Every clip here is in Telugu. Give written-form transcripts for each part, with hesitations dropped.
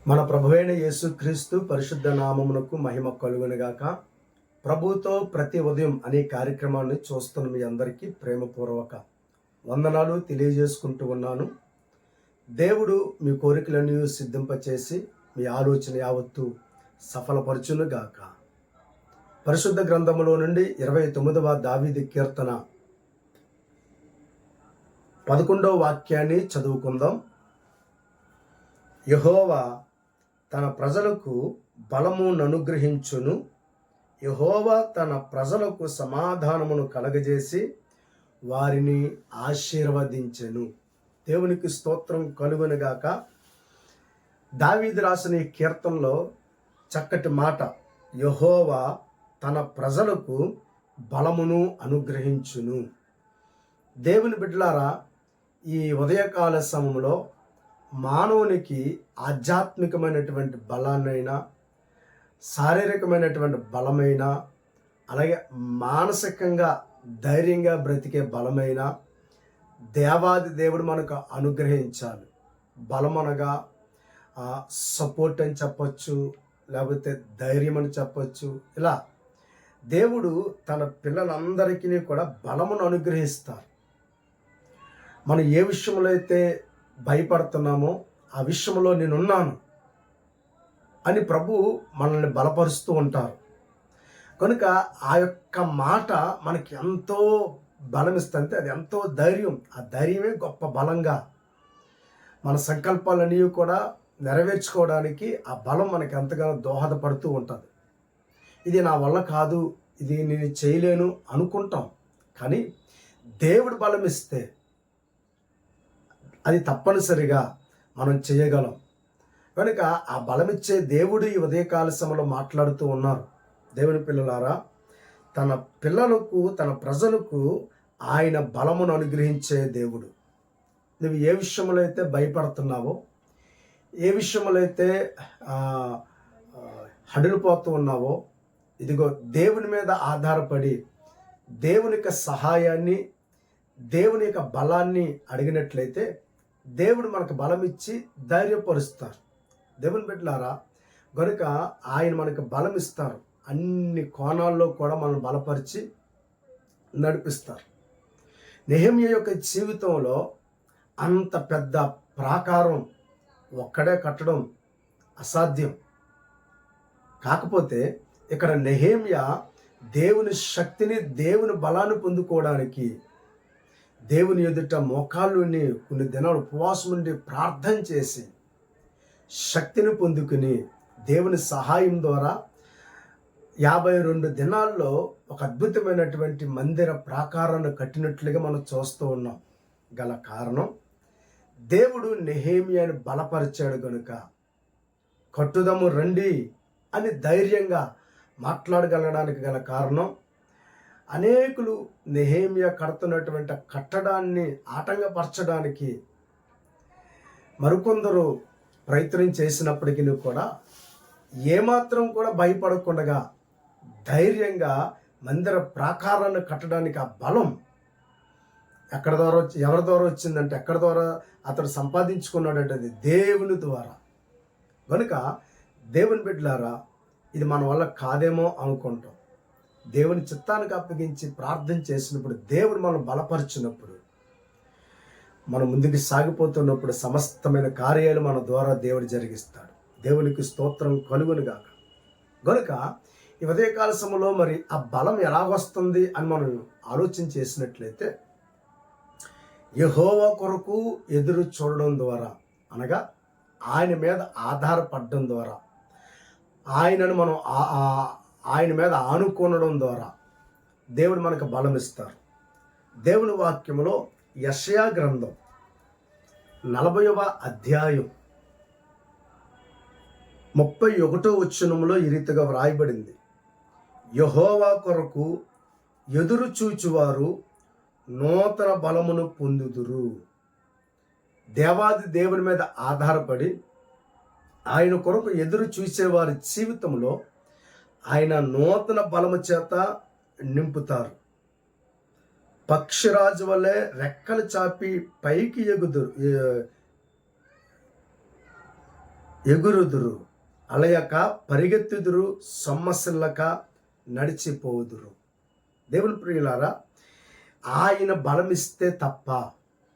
మన ప్రభువైన యేసుక్రీస్తు పరిశుద్ధ నామమునకు మహిమ కలుగునుగాక. ప్రభుతో ప్రతి ఉదయం అనే కార్యక్రమాన్ని చూస్తున్న మీ అందరికీ ప్రేమపూర్వక వందనాలు తెలియజేసుకుంటూ ఉన్నాను. దేవుడు మీ కోరికలన్నీ సిద్ధింపచేసి మీ ఆలోచన యావత్తు సఫలపరచునుగాక. పరిశుద్ధ గ్రంథములో నుండి 29వ దావీదు కీర్తన 11వ వాక్యాన్ని చదువుకుందాం. యెహోవా తన ప్రజలకు బలమును అనుగ్రహించును. యెహోవా తన ప్రజలకు సమాధానమును కలగజేసి వారిని ఆశీర్వదించెను. దేవునికి స్తోత్రం కలుగునుగాక. దావీదు రాసిన ఈ కీర్తనలో చక్కటి మాట, యెహోవా తన ప్రజలకు బలమును అనుగ్రహించును. దేవుని బిడ్డలారా, ఈ ఉదయకాల సమయంలో మానవునికి ఆధ్యాత్మికమైనటువంటి బలాన్నైనా, శారీరకమైనటువంటి బలమైన, అలాగే మానసికంగా ధైర్యంగా బ్రతికే బలమైన దేవాది దేవుడు మనకు అనుగ్రహించాలి. బలం అనగా సపోర్ట్ అని చెప్పచ్చు, లేకపోతే ధైర్యం అని చెప్పచ్చు. ఇలా దేవుడు తన పిల్లలందరికీ కూడా బలమును అనుగ్రహిస్తారు. మనం ఏ విషయంలో అయితే భయపడుతున్నామో ఆ విషయంలో నేనున్నాను అని ప్రభు మనల్ని బలపరుస్తూ ఉంటారు. కనుక ఆ యొక్క మాట మనకి ఎంతో బలం ఇస్తుంది. అది ఎంతో ధైర్యం. ఆ ధైర్యమే గొప్ప బలంగా మన సంకల్పాలన్నీ కూడా నెరవేర్చుకోవడానికి ఆ బలం మనకి ఎంతగానో దోహదపడుతూ ఉంటుంది. ఇది నా వల్ల కాదు, ఇది నేను చేయలేను అనుకుంటాం. కానీ దేవుడు బలం ఇస్తే అది తప్పనిసరిగా మనం చేయగలం. కనుక ఆ బలమిచ్చే దేవుడు ఈ ఉదయకాల సమయంలో మాట్లాడుతూ ఉన్నారు. దేవుని పిల్లలారా, తన పిల్లలకు, తన ప్రజలకు ఆయన బలమును అనుగ్రహించే దేవుడు. నువ్వు ఏ విషయంలో అయితే భయపడుతున్నావో, ఏ విషయంలో అయితే హడిలిపోతూ ఉన్నావో, ఇదిగో దేవుని మీద ఆధారపడి దేవుని యొక్క సహాయాన్ని, దేవుని యొక్క బలాన్ని అడిగినట్లయితే దేవుడు మనకు బలం ఇచ్చి ధైర్యపరుస్తారు. దేవుని బిడ్డలారా, కనుక ఆయన మనకు బలం ఇస్తారు. అన్ని కోణాల్లో కూడా మనం బలపరిచి నడిపిస్తారు. నెహెమ్యా యొక్క జీవితంలో అంత పెద్ద ప్రాకారం ఒక్కడే కట్టడం అసాధ్యం. కాకపోతే ఇక్కడ నెహెమ్యా దేవుని శక్తిని, దేవుని బలాన్ని పొందుకోవడానికి దేవుని ఎదుట మోకాళ్ళుని కొన్ని దినాలు ఉపవాసం నుండి ప్రార్థన చేసి శక్తిని పొందుకుని దేవుని సహాయం ద్వారా 52 దినాల్లో ఒక అద్భుతమైనటువంటి మందిర ప్రాకారాన్ని కట్టినట్లుగా మనం చూస్తూ ఉన్నాం. గల కారణం, దేవుడు నెహెమ్యాను బలపరిచాడు కనుక కట్టుదము రండి అని ధైర్యంగా మాట్లాడగలడానికి గల కారణం, అనేకులు నెహెమ్యా కడుతున్నటువంటి కట్టడాన్ని ఆటంకపరచడానికి మరికొందరు ప్రయత్నం చేసినప్పటికీ కూడా ఏమాత్రం కూడా భయపడకుండా ధైర్యంగా మందిర ప్రాకారాన్ని కట్టడానికి ఆ బలం ఎవరి ద్వారా వచ్చిందంటే, ఎక్కడి ద్వారా అతడు సంపాదించుకున్నాడంటే అది దేవుని ద్వారా. కనుక దేవుని బిడ్డలారా, ఇది మన వల్ల కాదేమో అనుకుంటాం. దేవుని చిత్తానికి అప్పగించి ప్రార్థన చేసినప్పుడు, దేవుడు మనం బలపరిచినప్పుడు, మనం ముందుకు సాగిపోతున్నప్పుడు సమస్తమైన కార్యాలు మన ద్వారా దేవుడు జరిగిస్తాడు. దేవునికి స్తోత్రం కలుగునుగాక. కనుక ఈ ఉదయకాల సమయంలో మరి ఆ బలం ఎలాగొస్తుంది అని మనం ఆలోచన చేసినట్లయితే, యెహోవా కొరకు ఎదురు చూడడం ద్వారా, అనగా ఆయన మీద ఆధారపడడం ద్వారా, ఆయనను మనం ఆయన మీద ఆనుకోనడం ద్వారా దేవుడు మనకు బలం ఇస్తారు. దేవుని వాక్యంలో యెషయా గ్రంథం 40వ అధ్యాయం 31వ వచనంలో ఈ రీతిగా వ్రాయబడింది, యెహోవా కొరకు ఎదురు చూచువారు నూతన బలమును పొందుదురు. దేవాది దేవుని మీద ఆధారపడి ఆయన కొరకు ఎదురు చూసేవారి జీవితంలో ఆయన నూతన బలము చేత నింపుతారు. పక్షిరాజు వలె రెక్కలు చాపి పైకి ఎగుదురు. ఎగురుదురు, అలయక పరిగెత్తుదురు, సొమ్మసిల్లక నడిచిపోదురు. దేవుని ప్రియులారా, ఆయన బలమిస్తే తప్ప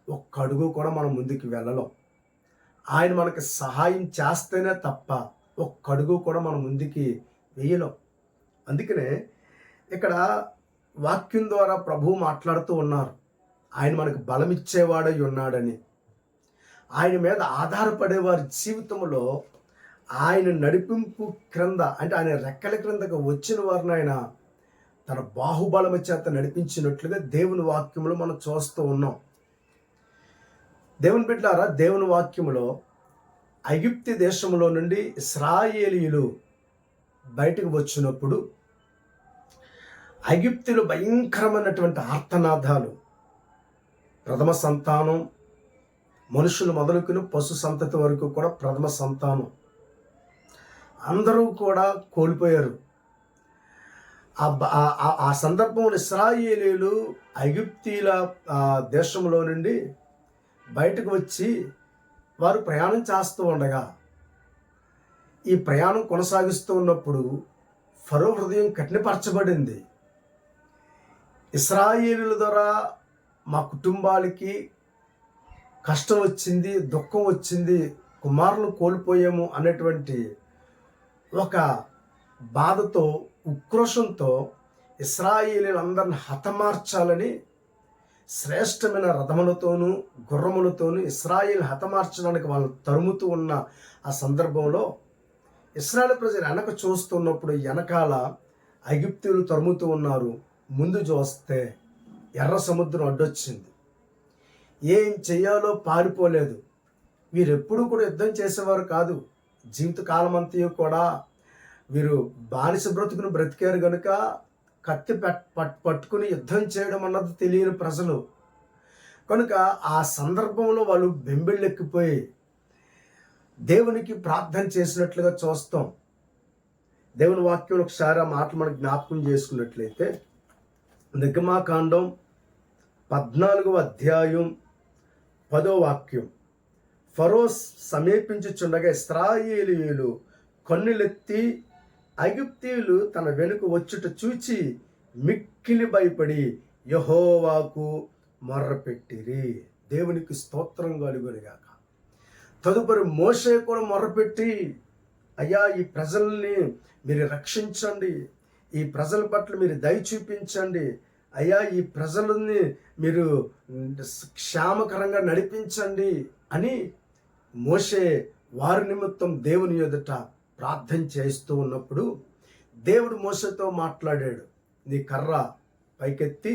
ఒక్క అడుగు కూడా మనం ముందుకు వెళ్ళలేం. ఆయన మనకి సహాయం చేస్తేనే తప్ప ఒక్క అడుగు కూడా మనం ముందుకి వేయలేం. అందుకనే ఇక్కడ వాక్యం ద్వారా ప్రభువు మాట్లాడుతూ ఉన్నారు, ఆయన మనకు బలమిచ్చేవాడై ఉన్నాడని. ఆయన మీద ఆధారపడే వారి జీవితంలో ఆయన నడిపింపు క్రింద, అంటే ఆయన రెక్కల క్రిందకు వచ్చిన వారిని ఆయన తన బాహుబలము చేత నడిపించినట్లుగా దేవుని వాక్యములో మనం చూస్తూ ఉన్నాం. దేవుని బిడ్డలారా, దేవుని వాక్యములో ఐగుప్తు దేశంలో నుండి ఇశ్రాయేలీయులు బయటకు వచ్చినప్పుడు ఐగుప్తులు భయంకరమైనటువంటి ఆర్తనాదాలు, ప్రథమ సంతానం, మనుషులు మొదలుకుని పశు సంతతి వరకు కూడా ప్రథమ సంతానం అందరూ కూడా కోల్పోయారు. ఆ సందర్భంలో ఇశ్రాయేలీయులు ఐగుప్తీల దేశంలో నుండి బయటకు వచ్చి వారు ప్రయాణం చేస్తూ ఉండగా, ఈ ప్రయాణం కొనసాగిస్తూ ఉన్నప్పుడు ఫరో హృదయం కఠినపరచబడింది. ఇశ్రాయేలీయుల ద్వారా మా కుటుంబాలకి కష్టం వచ్చింది, దుఃఖం వచ్చింది, కుమారులను కోల్పోయాము అనేటువంటి ఒక బాధతో, ఉక్రోషంతో ఇశ్రాయేలీయులందరిని హతమార్చాలని శ్రేష్టమైన రథములతోనూ గుర్రములతోనూ ఇశ్రాయేల్ హతమార్చడానికి వాళ్ళు తరుముతూ ఉన్న ఆ సందర్భంలో ఇశ్రాయేల్ ప్రజలు వెనక చూస్తున్నప్పుడు వెనకాల ఐగుప్తీయులు తరుముతూ ఉన్నారు. ముందు చూస్తే ఎర్ర సముద్రం అడ్డొచ్చింది. ఏం చెయ్యాలో పారిపోలేదు. వీరెప్పుడు కూడా యుద్ధం చేసేవారు కాదు. జీవితకాలం అంతా కూడా వీరు బానిస బ్రతుకును బ్రతికారు కనుక కత్తి పట్టుకుని యుద్ధం చేయడం అన్నది తెలియని ప్రజలు కనుక ఆ సందర్భంలో వాళ్ళు బెంబెళ్ళెక్కిపోయి దేవునికి ప్రార్థన చేసినట్లుగా చూస్తాం. దేవుని వాక్యం ఒకసారి ఆ మాటలు మనకు జ్ఞాపకం చేసుకున్నట్లయితే నిర్గమాకాండం 14వ అధ్యాయం 10వ వాక్యం. ఫరో సమీపించుచుండగా ఇశ్రాయేలీయులు కన్నులెత్తి ఐగుప్తీయులు తన వెనుక వచ్చుట చూచి మిక్కిలి భయపడి యెహోవాకు మొర్రపెట్టిరి. దేవునికి స్తోత్రం కలుగునుగాక. తదుపరి మోషే కూడా మొర్రపెట్టి, అయ్యా ఈ ప్రజల్ని మీరు రక్షించండి, ఈ ప్రజల పట్ల మీరు దయ చూపించండి, అయ్యా ఈ ప్రజలని మీరు క్షేమకరంగా నడిపించండి అని మోషే వారి నిమిత్తం దేవుని ఎదుట ప్రార్థన చేస్తూ ఉన్నప్పుడు దేవుడు మోషేతో మాట్లాడాడు, నీ కర్ర పైకెత్తి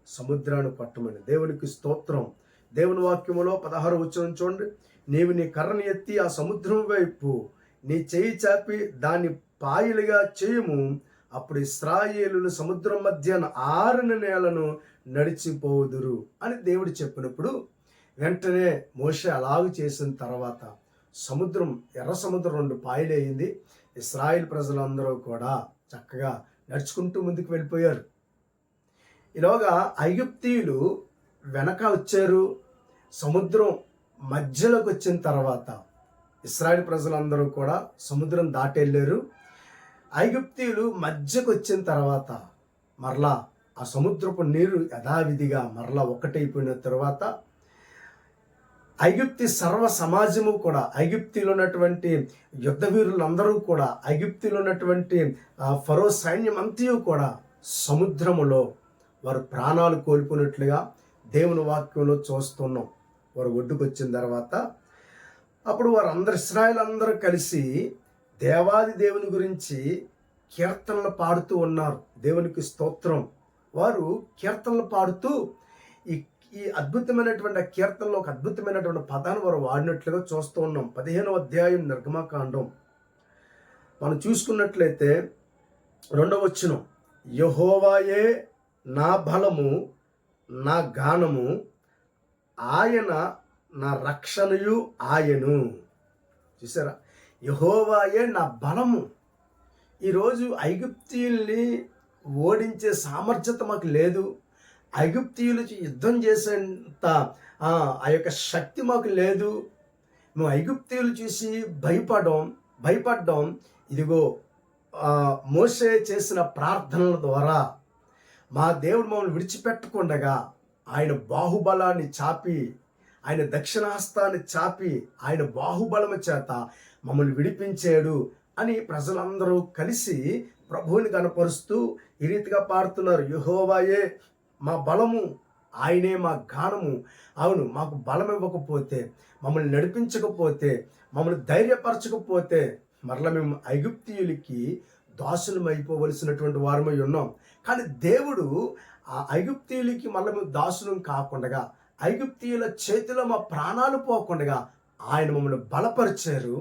సముద్రాన్ని పట్టమని. దేవునికి స్తోత్రం. దేవుని వాక్యములో 16వ వచనం చూడండి, నీవు నీ కర్రని ఎత్తి ఆ సముద్రం వైపు నీ చేయి చాపి దాన్ని పాయలుగా చేయము, అప్పుడు ఇశ్రాయేలులు సముద్రం మధ్యాహ్న ఆరిన నేలను నడిచిపోదురు అని దేవుడు చెప్పినప్పుడు వెంటనే మోషే అలాగూ చేసిన తర్వాత సముద్రం, ఎర్ర సముద్రం 2 పాయలయ్యింది. ఇశ్రాయేల్ ప్రజలందరూ కూడా చక్కగా నడుచుకుంటూ ముందుకు వెళ్ళిపోయారు. ఈలోగా ఐగుప్తీయులు వెనక వచ్చారు. సముద్రం మధ్యలోకి వచ్చిన తర్వాత ఇశ్రాయేల్ ప్రజలందరూ కూడా సముద్రం దాటి వెళ్ళారు. ఐగుప్తీయులు మధ్యకు వచ్చిన తర్వాత మరలా ఆ సముద్రపు నీరు యథావిధిగా మరలా ఒకటైపోయిన తర్వాత ఐగుప్తి సర్వ సమాజము కూడా, ఐగుప్తిలో ఉన్నటువంటి యుద్ధ వీరులందరూ కూడా, ఐగుప్తిలో ఉన్నటువంటి ఫరో సైన్యం అంతయు కూడా సముద్రములో వారు ప్రాణాలు కోల్పోయినట్లుగా దేవుని వాక్యంలో చూస్తున్నాం. వారు ఒడ్డుకు వచ్చిన తర్వాత అప్పుడు వారందరూ ఇశ్రాయేల్ అందరూ కలిసి దేవాది దేవుని గురించి కీర్తనలు పాడుతూ ఉన్నారు. దేవునికి స్తోత్రం. వారు కీర్తనలు పాడుతూ ఈ అద్భుతమైనటువంటి కీర్తనలో ఒక అద్భుతమైనటువంటి పదాన్ని వారు వాడినట్లుగా చూస్తూ ఉన్నాం. 15వ అధ్యాయం నిర్గమాకాండం మనం చూసుకున్నట్లయితే 2వ వచనం, యెహోవాయే నా బలము నా గానము, ఆయన నా రక్షణయు ఆయను. చూసారా, యెహోవాయే నా బలము. ఈరోజు ఐగుప్తీయుల్ని ఓడించే సామర్థ్యత మాకు లేదు. ఐగుప్తీయులు యుద్ధం చేసేంత ఆ యొక్క శక్తి మాకు లేదు. మేము ఐగుప్తీయులు చూసి భయపడ్డం ఇదిగో మోషే చేసిన ప్రార్థనల ద్వారా మా దేవుడు మమ్మల్ని విడిచిపెట్టకుండగా ఆయన బాహుబలాన్ని చాపి, ఆయన దక్షిణహస్తాన్ని చాపి, ఆయన బాహుబలము చేత మమ్మల్ని విడిపించాడు అని ప్రజలందరూ కలిసి ప్రభువుని కనపరుస్తూ ఈ రీతిగా పాడుతున్నారు. యెహోవాయే మా బలము, ఆయనే మా గానము. అవును, మాకు బలం ఇవ్వకపోతే, మమ్మల్ని నడిపించకపోతే, మమ్మల్ని ధైర్యపరచకపోతే మరలా మేము ఐగుప్తీయులకి దాసులం అయిపోవలసినటువంటి వారమై ఉన్నాం. కానీ దేవుడు ఆ ఐగుప్తీయులకి మళ్ళీ మేము దాసులం కాకుండా, ఐగుప్తీయుల చేతిలో మా ప్రాణాలు పోకుండా ఆయన మమ్మల్ని బలపరిచారు.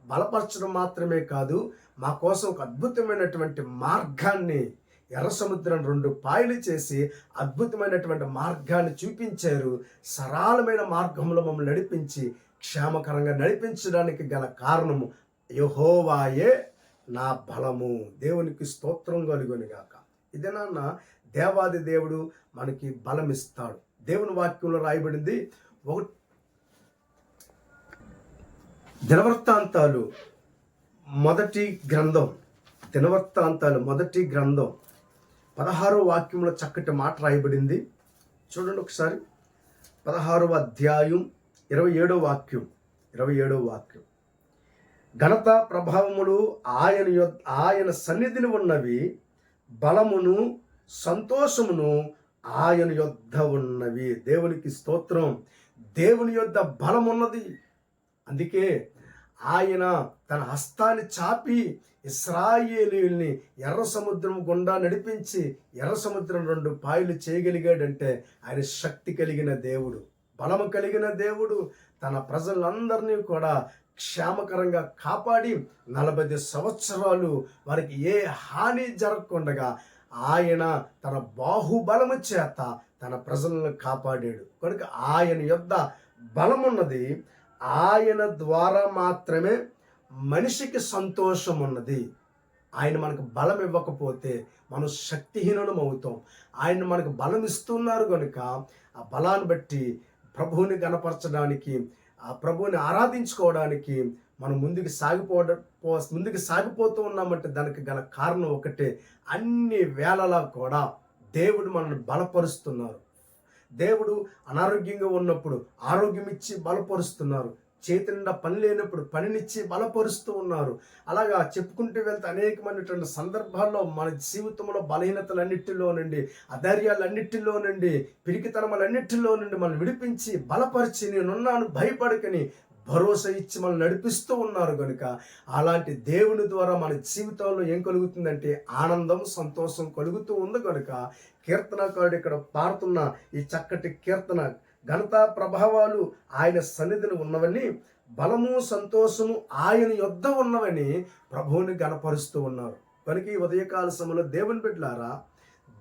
బలపరచడం మాత్రమే కాదు, మా కోసం ఒక అద్భుతమైనటువంటి మార్గాన్ని, ఎర్ర సముద్రం 2 పాయలు చేసి అద్భుతమైనటువంటి మార్గాన్ని చూపించారు. సరళమైన మార్గంలో మమ్మల్ని నడిపించి క్షేమకరంగా నడిపించడానికి గల కారణము యెహోవాయే నా బలము. దేవునికి స్తోత్రం కలుగునుగాక. ఇదేనా దేవాది దేవుడు మనకి బలం ఇస్తాడు. దేవుని వాక్యంలో రాయబడింది, దినవృత్తాంతాలు మొదటి గ్రంథం 16వ వాక్యంలో చక్కటి మాట రాయబడింది. చూడండి ఒకసారి. 16వ అధ్యాయం 27వ వాక్యం. ఘనత ప్రభావములు ఆయన సన్నిధిని ఉన్నవి, బలమును సంతోషమును ఆయన యొద్ద ఉన్నవి. దేవునికి స్తోత్రం. దేవుని యొద్ద బలం ఉన్నది. అందుకే ఆయన తన హస్తాన్ని చాపి ఇశ్రాయేలీయుల్ని ఎర్ర సముద్రం గుండా నడిపించి ఎర్ర సముద్రం 2 పాయలు చేయగలిగాడంటే ఆయన శక్తి కలిగిన దేవుడు, బలము కలిగిన దేవుడు. తన ప్రజలందరినీ కూడా క్షేమకరంగా కాపాడి 40 సంవత్సరాలు వారికి ఏ హాని జరగకుండా ఆయన తన బాహుబలము చేత తన ప్రజలను కాపాడాడు. కనుక ఆయన యొద్ద బలమున్నది. ఆయన ద్వారా మాత్రమే మనిషికి సంతోషం ఉన్నది. ఆయన మనకు బలం ఇవ్వకపోతే మనం శక్తిహీనులం అవుతాం. ఆయన మనకు బలం ఇస్తున్నారు కనుక ఆ బలాన్ని బట్టి ప్రభువుని గణపరచడానికి, ఆ ప్రభువుని ఆరాధించుకోవడానికి మనం ముందుకు సాగిపోతూ ఉన్నామంటే దానికి గల కారణం ఒకటే, అన్ని వేళలా కూడా దేవుడు మనల్ని బలపరుస్తున్నారు. దేవుడు అనారోగ్యంగా ఉన్నప్పుడు ఆరోగ్యం ఇచ్చి బలపరుస్తున్నారు. చేతి నిండా పని లేనప్పుడు పనినిచ్చి బలపరుస్తూ ఉన్నారు. అలాగా చెప్పుకుంటూ వెళ్తే అనేకమైనటువంటి సందర్భాల్లో మన జీవితంలో బలహీనతలన్నిటిలో నుండి, అధైర్యాలన్నిటిలో నుండి, పిరికితనములన్నిటిలో నుండి మనం విడిపించి బలపరిచి నేనున్నాను భయపడకని భరోసా ఇచ్చి మనం నడిపిస్తూ ఉన్నారు. కనుక అలాంటి దేవుని ద్వారా మన జీవితంలో ఏం కలుగుతుందంటే ఆనందం, సంతోషం కలుగుతూ ఉంది. కనుక కీర్తనకారుడు ఇక్కడ పాడుతున్న ఈ చక్కటి కీర్తన, ఘనత ప్రభావాలు ఆయన సన్నిధిని ఉన్నవని, బలము సంతోషము ఆయన యొద్ద ఉన్నవని ప్రభువుని గణపరుస్తూ ఉన్నారు. కనుక ఈ ఉదయకాల సమయంలో దేవుని బిడ్డలారా,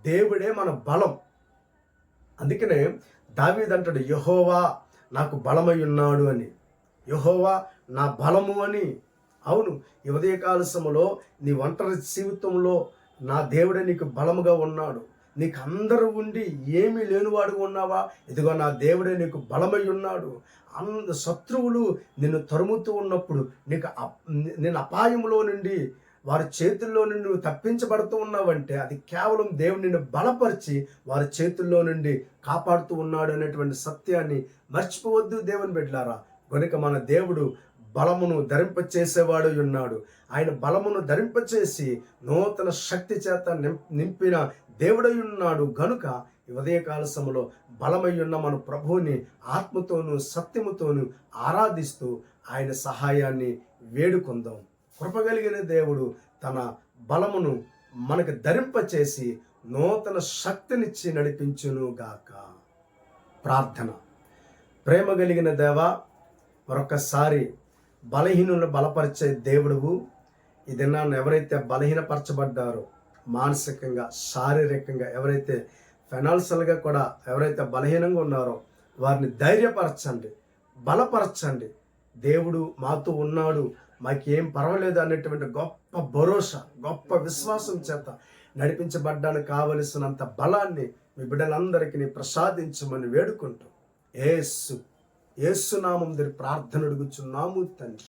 దేవుడే మన బలం. అందుకనే దావీదు అంటాడు, యెహోవా నాకు బలమై ఉన్నాడు అని, యెహోవా నా బలము అని. అవును, ఈ ఉదయకాల సమయంలో నీ ఒంటరి జీవితంలో నా దేవుడే నీకు బలముగా ఉన్నాడు. నీకు అందరూ ఉండి ఏమీ లేనివాడు ఉన్నావా? ఇదిగో నా దేవుడే నీకు బలమై ఉన్నాడు. శత్రువులు నిన్ను తరుముతూ ఉన్నప్పుడు నేను అపాయంలో నుండి, వారి చేతుల్లో నుండి నువ్వు తప్పించబడుతూ ఉన్నావంటే అది కేవలం దేవుడు నిన్ను బలపరిచి వారి చేతుల్లో నుండి కాపాడుతూ ఉన్నాడు అనేటువంటి సత్యాన్ని మర్చిపోవద్దు దేవుని బిడ్డలారా. కనుక మన దేవుడు బలమును ధరింపచేసేవాడు ఉన్నాడు. ఆయన బలమును ధరింపచేసి నూతన శక్తి చేత నింపిన దేవుడై ఉన్నాడు. గనుక ఈ ఉదయకాల సమయంలో బలమై ఉన్న మన ప్రభువుని ఆత్మతోనూ సత్యముతోనూ ఆరాధిస్తూ ఆయన సహాయాన్ని వేడుకుందాం. కృపగలిగిన దేవుడు తన బలమును మనకు ధరింపచేసి నూతన శక్తినిచ్చి నడిపించును గాక. ప్రార్థన. ప్రేమ కలిగిన దేవా, మరొకసారి బలహీనులను బలపరిచే దేవుడువు. ఈ దినాన్ని ఎవరైతే బలహీనపరచబడ్డారో, మానసికంగా, శారీరకంగా, ఎవరైతే ఫైనాన్షియల్గా కూడా ఎవరైతే బలహీనంగా ఉన్నారో వారిని ధైర్యపరచండి, బలపరచండి. దేవుడు మాతో ఉన్నాడు, మాకేం పర్వాలేదు అనేటువంటి గొప్ప భరోసా, గొప్ప విశ్వాసం చేత నడిపించబడ్డానికి కావలసినంత బలాన్ని మీ బిడ్డలందరికీ ప్రసాదించమని వేడుకుంటూ యేసు యేసునామం దగ్గర ప్రార్థన అడుగుచున్నాము తండ్రి.